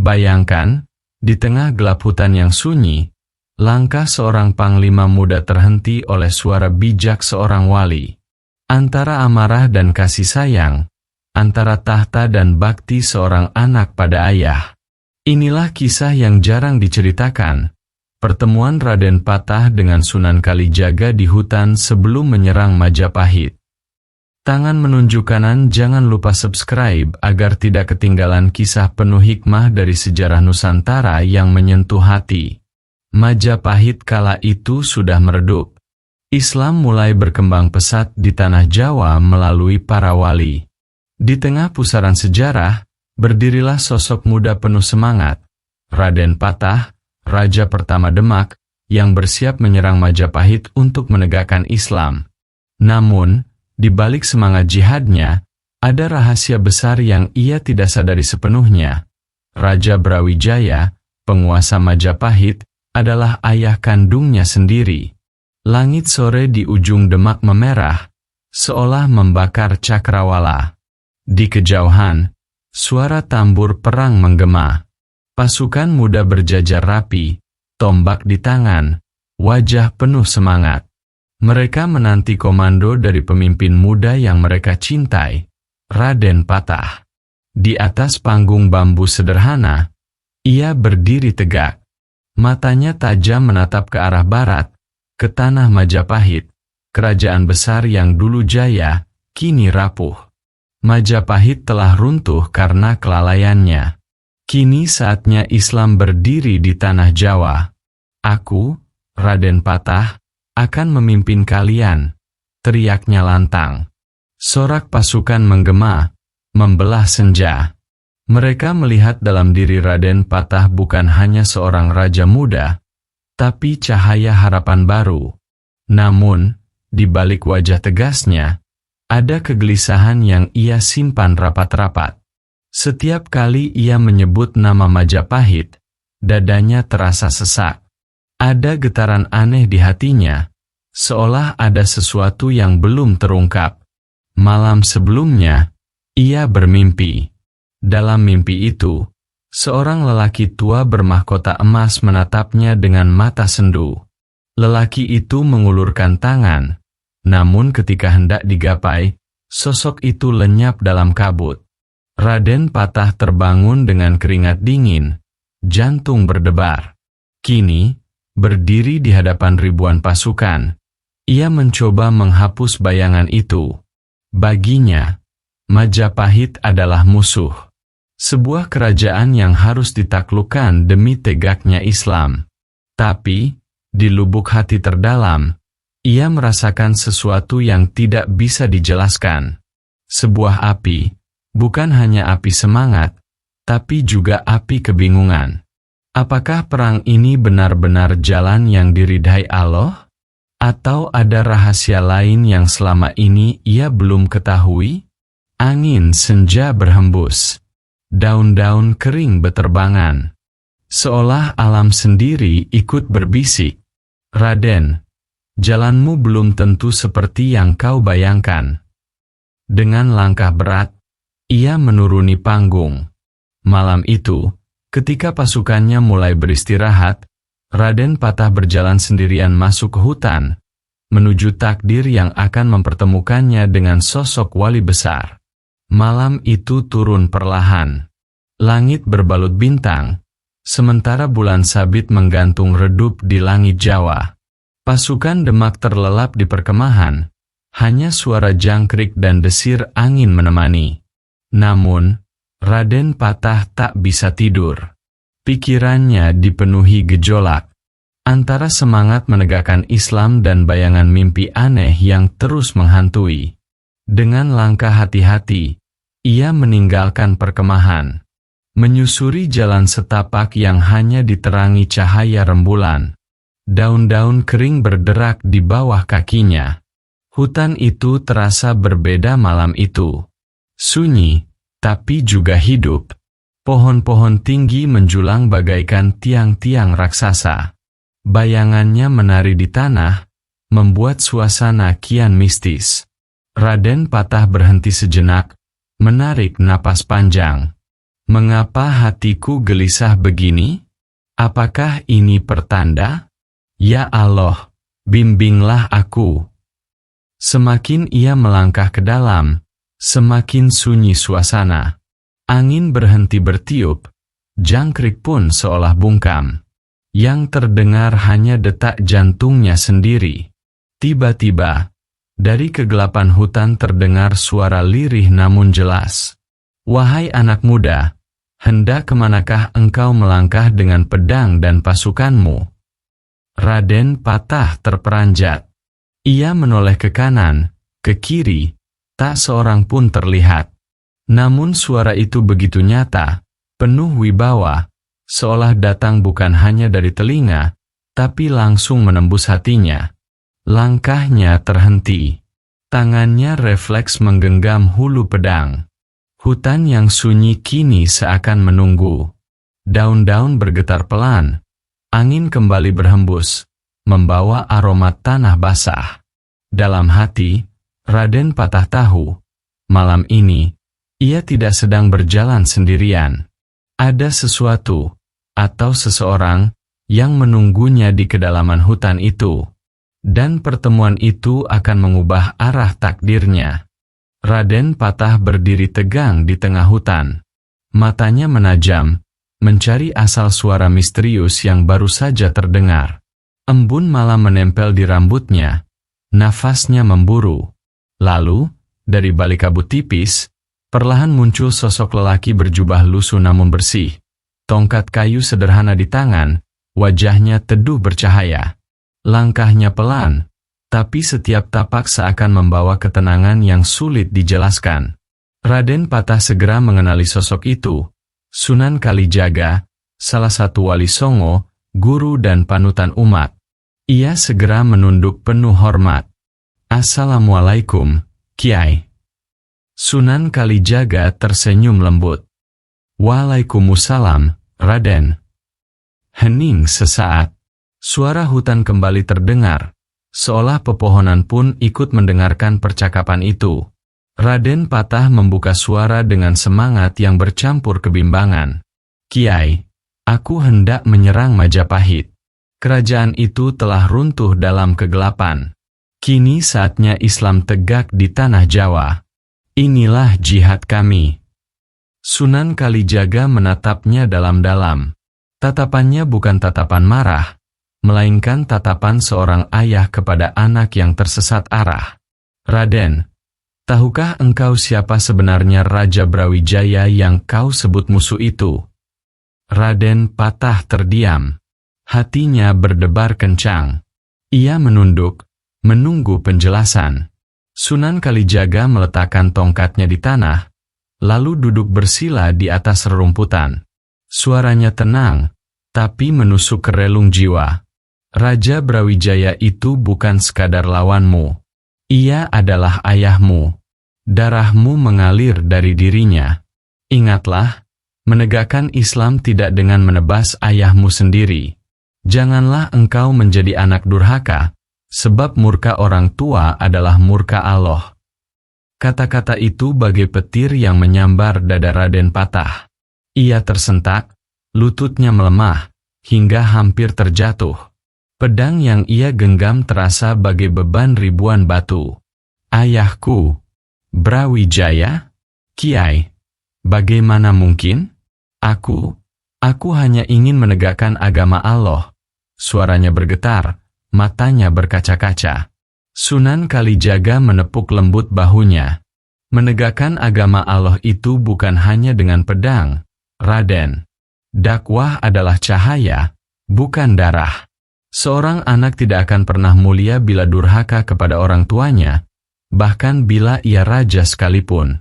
Bayangkan, di tengah gelap hutan yang sunyi, langkah seorang panglima muda terhenti oleh suara bijak seorang wali. Antara amarah dan kasih sayang, antara tahta dan bakti seorang anak pada ayah. Inilah kisah yang jarang diceritakan. Pertemuan Raden Patah dengan Sunan Kalijaga di hutan sebelum menyerang Majapahit. Tangan menunjuk kanan, jangan lupa subscribe agar tidak ketinggalan kisah penuh hikmah dari sejarah Nusantara yang menyentuh hati. Majapahit kala itu sudah meredup. Islam mulai berkembang pesat di tanah Jawa melalui para wali. Di tengah pusaran sejarah, berdirilah sosok muda penuh semangat, Raden Patah, Raja pertama Demak, yang bersiap menyerang Majapahit untuk menegakkan Islam. Namun, di balik semangat jihadnya, ada rahasia besar yang ia tidak sadari sepenuhnya. Raja Brawijaya, penguasa Majapahit, adalah ayah kandungnya sendiri. Langit sore di ujung Demak memerah, seolah membakar cakrawala. Di kejauhan, suara tambur perang menggema. Pasukan muda berjajar rapi, tombak di tangan, wajah penuh semangat. Mereka menanti komando dari pemimpin muda yang mereka cintai, Raden Patah. Di atas panggung bambu sederhana, ia berdiri tegak. Matanya tajam menatap ke arah barat, ke tanah Majapahit, kerajaan besar yang dulu jaya, kini rapuh. Majapahit telah runtuh karena kelalaiannya. Kini saatnya Islam berdiri di tanah Jawa. Aku, Raden Patah, akan memimpin kalian, teriaknya lantang. Sorak pasukan menggema, membelah senja. Mereka melihat dalam diri Raden Patah bukan hanya seorang raja muda, tapi cahaya harapan baru. Namun, di balik wajah tegasnya, ada kegelisahan yang ia simpan rapat-rapat. Setiap kali ia menyebut nama Majapahit, dadanya terasa sesak. Ada getaran aneh di hatinya, seolah ada sesuatu yang belum terungkap. Malam sebelumnya, ia bermimpi. Dalam mimpi itu, seorang lelaki tua bermahkota emas menatapnya dengan mata sendu. Lelaki itu mengulurkan tangan, namun ketika hendak digapai, sosok itu lenyap dalam kabut. Raden Patah terbangun dengan keringat dingin, jantung berdebar. Kini, berdiri di hadapan ribuan pasukan, ia mencoba menghapus bayangan itu. Baginya, Majapahit adalah musuh. Sebuah kerajaan yang harus ditaklukkan demi tegaknya Islam. Tapi, di lubuk hati terdalam, ia merasakan sesuatu yang tidak bisa dijelaskan. Sebuah api, bukan hanya api semangat, tapi juga api kebingungan. Apakah perang ini benar-benar jalan yang diridhai Allah? Atau ada rahasia lain yang selama ini ia belum ketahui? Angin senja berhembus. Daun-daun kering beterbangan. Seolah alam sendiri ikut berbisik. Raden, jalanmu belum tentu seperti yang kau bayangkan. Dengan langkah berat, ia menuruni panggung. Malam itu, ketika pasukannya mulai beristirahat, Raden Patah berjalan sendirian masuk ke hutan, menuju takdir yang akan mempertemukannya dengan sosok wali besar. Malam itu turun perlahan. Langit berbalut bintang, sementara bulan sabit menggantung redup di langit Jawa. Pasukan Demak terlelap di perkemahan, hanya suara jangkrik dan desir angin menemani. Namun, Raden Patah tak bisa tidur. Pikirannya dipenuhi gejolak, antara semangat menegakkan Islam dan bayangan mimpi aneh yang terus menghantui. Dengan langkah hati-hati, ia meninggalkan perkemahan, menyusuri jalan setapak yang hanya diterangi cahaya rembulan. Daun-daun kering berderak di bawah kakinya. Hutan itu terasa berbeda malam itu. Sunyi, tapi juga hidup. Pohon-pohon tinggi menjulang bagaikan tiang-tiang raksasa. Bayangannya menari di tanah, membuat suasana kian mistis. Raden Patah berhenti sejenak, menarik napas panjang. Mengapa hatiku gelisah begini? Apakah ini pertanda? Ya Allah, bimbinglah aku. Semakin ia melangkah ke dalam, semakin sunyi suasana. Angin berhenti bertiup, jangkrik pun seolah bungkam. Yang terdengar hanya detak jantungnya sendiri. Tiba-tiba, dari kegelapan hutan terdengar suara lirih namun jelas. Wahai anak muda, hendak kemanakah engkau melangkah dengan pedang dan pasukanmu? Raden Patah terperanjat. Ia menoleh ke kanan, ke kiri, tak seorang pun terlihat. Namun suara itu begitu nyata, penuh wibawa, seolah datang bukan hanya dari telinga, tapi langsung menembus hatinya. Langkahnya terhenti. Tangannya refleks menggenggam hulu pedang. Hutan yang sunyi kini seakan menunggu. Daun-daun bergetar pelan. Angin kembali berhembus, membawa aroma tanah basah. Dalam hati, Raden Patah tahu, malam ini, ia tidak sedang berjalan sendirian. Ada sesuatu, atau seseorang, yang menunggunya di kedalaman hutan itu. Dan pertemuan itu akan mengubah arah takdirnya. Raden Patah berdiri tegang di tengah hutan. Matanya menajam, mencari asal suara misterius yang baru saja terdengar. Embun malam menempel di rambutnya, nafasnya memburu. Lalu, dari balik kabut tipis, perlahan muncul sosok lelaki berjubah lusuh namun bersih. Tongkat kayu sederhana di tangan, wajahnya teduh bercahaya. Langkahnya pelan, tapi setiap tapak seakan membawa ketenangan yang sulit dijelaskan. Raden Patah segera mengenali sosok itu, Sunan Kalijaga, salah satu wali Songo, guru dan panutan umat. Ia segera menunduk penuh hormat. Assalamualaikum, Kiai. Sunan Kalijaga tersenyum lembut. Waalaikumsalam, Raden. Hening sesaat. Suara hutan kembali terdengar, seolah pepohonan pun ikut mendengarkan percakapan itu. Raden Patah membuka suara dengan semangat yang bercampur kebimbangan. Kiai, aku hendak menyerang Majapahit. Kerajaan itu telah runtuh dalam kegelapan. Kini saatnya Islam tegak di tanah Jawa. Inilah jihad kami. Sunan Kalijaga menatapnya dalam-dalam. Tatapannya bukan tatapan marah, melainkan tatapan seorang ayah kepada anak yang tersesat arah. Raden, tahukah engkau siapa sebenarnya Raja Brawijaya yang kau sebut musuh itu? Raden Patah terdiam. Hatinya berdebar kencang. Ia menunduk, menunggu penjelasan. Sunan Kalijaga meletakkan tongkatnya di tanah, lalu duduk bersila di atas rerumputan. Suaranya tenang, tapi menusuk ke relung jiwa. Raja Brawijaya itu bukan sekadar lawanmu. Ia adalah ayahmu. Darahmu mengalir dari dirinya. Ingatlah, menegakkan Islam tidak dengan menebas ayahmu sendiri. Janganlah engkau menjadi anak durhaka, sebab murka orang tua adalah murka Allah. Kata-kata itu bagai petir yang menyambar dada Raden Patah. Ia tersentak, lututnya melemah, hingga hampir terjatuh. Pedang yang ia genggam terasa bagai beban ribuan batu. Ayahku, Brawijaya? Kiai, bagaimana mungkin? Aku hanya ingin menegakkan agama Allah. Suaranya bergetar, matanya berkaca-kaca. Sunan Kalijaga menepuk lembut bahunya. Menegakkan agama Allah itu bukan hanya dengan pedang, Raden. Dakwah adalah cahaya, bukan darah. Seorang anak tidak akan pernah mulia bila durhaka kepada orang tuanya, bahkan bila ia raja sekalipun.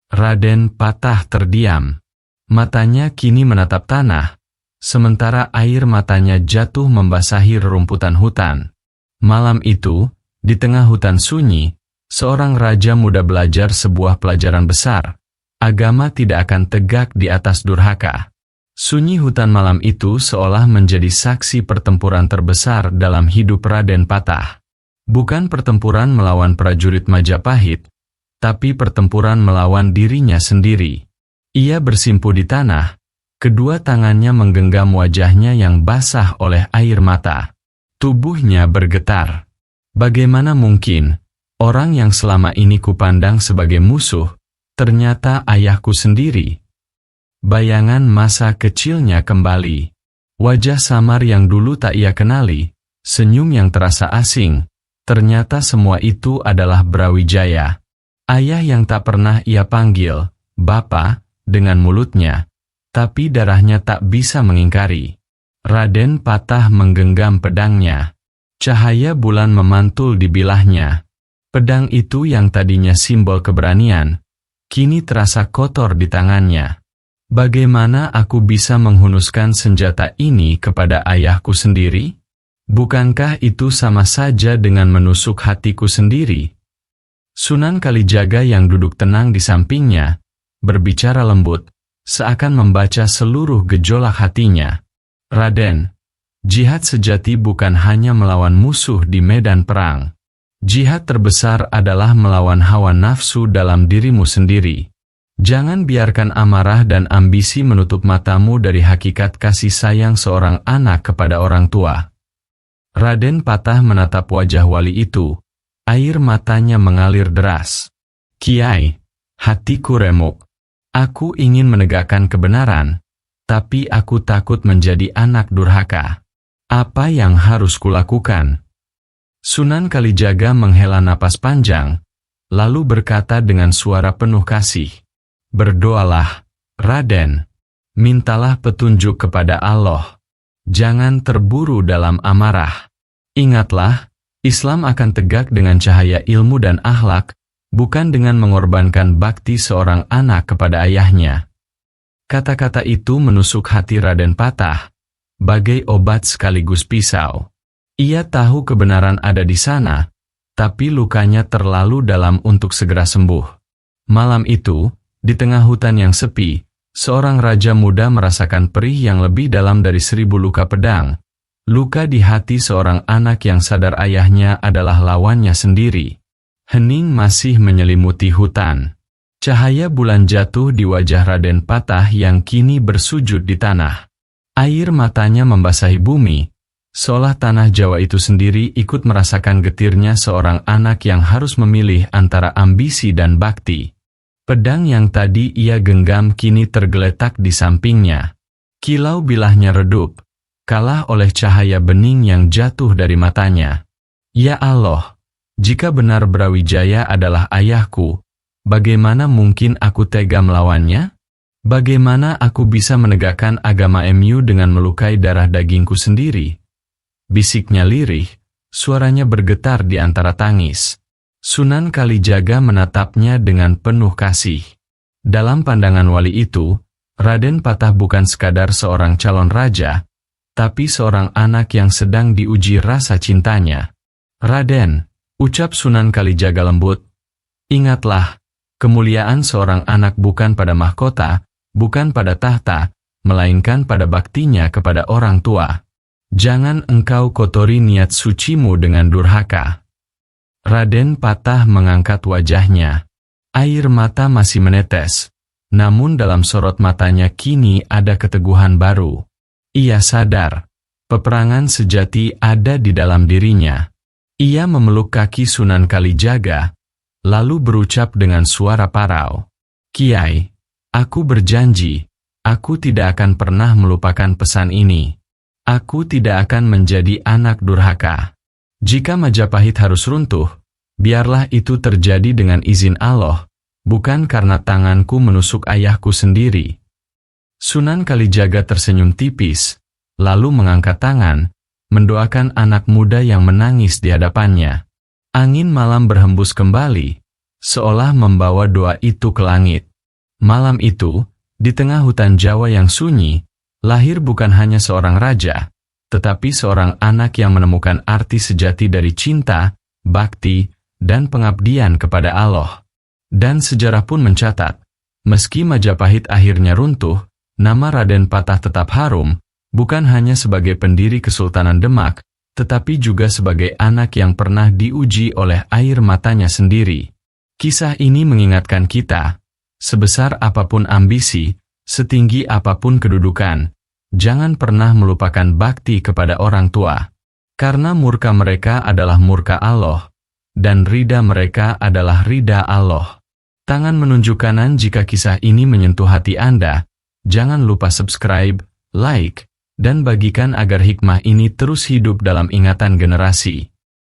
Raden Patah terdiam. Matanya kini menatap tanah, sementara air matanya jatuh membasahi rerumputan hutan. Malam itu, di tengah hutan sunyi, seorang raja muda belajar sebuah pelajaran besar. Agama tidak akan tegak di atas durhaka. Sunyi hutan malam itu seolah menjadi saksi pertempuran terbesar dalam hidup Raden Patah. Bukan pertempuran melawan prajurit Majapahit, tapi pertempuran melawan dirinya sendiri. Ia bersimpuh di tanah, kedua tangannya menggenggam wajahnya yang basah oleh air mata. Tubuhnya bergetar. Bagaimana mungkin, orang yang selama ini kupandang sebagai musuh, ternyata ayahku sendiri? Bayangan masa kecilnya kembali. Wajah samar yang dulu tak ia kenali, senyum yang terasa asing, ternyata semua itu adalah Brawijaya. Ayah yang tak pernah ia panggil, Bapa, dengan mulutnya, tapi darahnya tak bisa mengingkari. Raden Patah menggenggam pedangnya. Cahaya bulan memantul di bilahnya. Pedang itu yang tadinya simbol keberanian, kini terasa kotor di tangannya. Bagaimana aku bisa menghunuskan senjata ini kepada ayahku sendiri? Bukankah itu sama saja dengan menusuk hatiku sendiri? Sunan Kalijaga yang duduk tenang di sampingnya, berbicara lembut, seakan membaca seluruh gejolak hatinya. Raden, jihad sejati bukan hanya melawan musuh di medan perang. Jihad terbesar adalah melawan hawa nafsu dalam dirimu sendiri. Jangan biarkan amarah dan ambisi menutup matamu dari hakikat kasih sayang seorang anak kepada orang tua. Raden Patah menatap wajah wali itu, air matanya mengalir deras. Kiai, hatiku remuk. Aku ingin menegakkan kebenaran, tapi aku takut menjadi anak durhaka. Apa yang harus kulakukan? Sunan Kalijaga menghela napas panjang, lalu berkata dengan suara penuh kasih. Berdoalah, Raden. Mintalah petunjuk kepada Allah. Jangan terburu dalam amarah. Ingatlah, Islam akan tegak dengan cahaya ilmu dan akhlak, bukan dengan mengorbankan bakti seorang anak kepada ayahnya. Kata-kata itu menusuk hati Raden Patah, bagai obat sekaligus pisau. Ia tahu kebenaran ada di sana, tapi lukanya terlalu dalam untuk segera sembuh. Malam itu, di tengah hutan yang sepi, seorang raja muda merasakan perih yang lebih dalam dari 1000 luka pedang. Luka di hati seorang anak yang sadar ayahnya adalah lawannya sendiri. Hening masih menyelimuti hutan. Cahaya bulan jatuh di wajah Raden Patah yang kini bersujud di tanah. Air matanya membasahi bumi, seolah tanah Jawa itu sendiri ikut merasakan getirnya seorang anak yang harus memilih antara ambisi dan bakti. Pedang yang tadi ia genggam kini tergeletak di sampingnya. Kilau bilahnya redup, kalah oleh cahaya bening yang jatuh dari matanya. Ya Allah, jika benar Brawijaya adalah ayahku, bagaimana mungkin aku tega melawannya? Bagaimana aku bisa menegakkan agama MU dengan melukai darah dagingku sendiri? Bisiknya lirih, suaranya bergetar di antara tangis. Sunan Kalijaga menatapnya dengan penuh kasih. Dalam pandangan wali itu, Raden Patah bukan sekadar seorang calon raja, tapi seorang anak yang sedang diuji rasa cintanya. Raden, ucap Sunan Kalijaga lembut, ingatlah, kemuliaan seorang anak bukan pada mahkota, bukan pada tahta, melainkan pada baktinya kepada orang tua. Jangan engkau kotori niat sucimu dengan durhaka. Raden Patah mengangkat wajahnya. Air mata masih menetes, namun dalam sorot matanya kini ada keteguhan baru. Ia sadar, peperangan sejati ada di dalam dirinya. Ia memeluk kaki Sunan Kalijaga, lalu berucap dengan suara parau. Kiai, aku berjanji, aku tidak akan pernah melupakan pesan ini. Aku tidak akan menjadi anak durhaka. Jika Majapahit harus runtuh, biarlah itu terjadi dengan izin Allah, bukan karena tanganku menusuk ayahku sendiri. Sunan Kalijaga tersenyum tipis, lalu mengangkat tangan, mendoakan anak muda yang menangis di hadapannya. Angin malam berhembus kembali, seolah membawa doa itu ke langit. Malam itu, di tengah hutan Jawa yang sunyi, lahir bukan hanya seorang raja, tetapi seorang anak yang menemukan arti sejati dari cinta, bakti, dan pengabdian kepada Allah. Dan sejarah pun mencatat, meski Majapahit akhirnya runtuh, nama Raden Patah tetap harum, bukan hanya sebagai pendiri Kesultanan Demak, tetapi juga sebagai anak yang pernah diuji oleh air matanya sendiri. Kisah ini mengingatkan kita, Sebesar apapun ambisi, setinggi apapun kedudukan, jangan pernah melupakan bakti kepada orang tua. Karena murka mereka adalah murka Allah, dan rida mereka adalah rida Allah. Tangan menunjuk kanan jika kisah ini menyentuh hati Anda. Jangan lupa subscribe, like, dan bagikan agar hikmah ini terus hidup dalam ingatan generasi.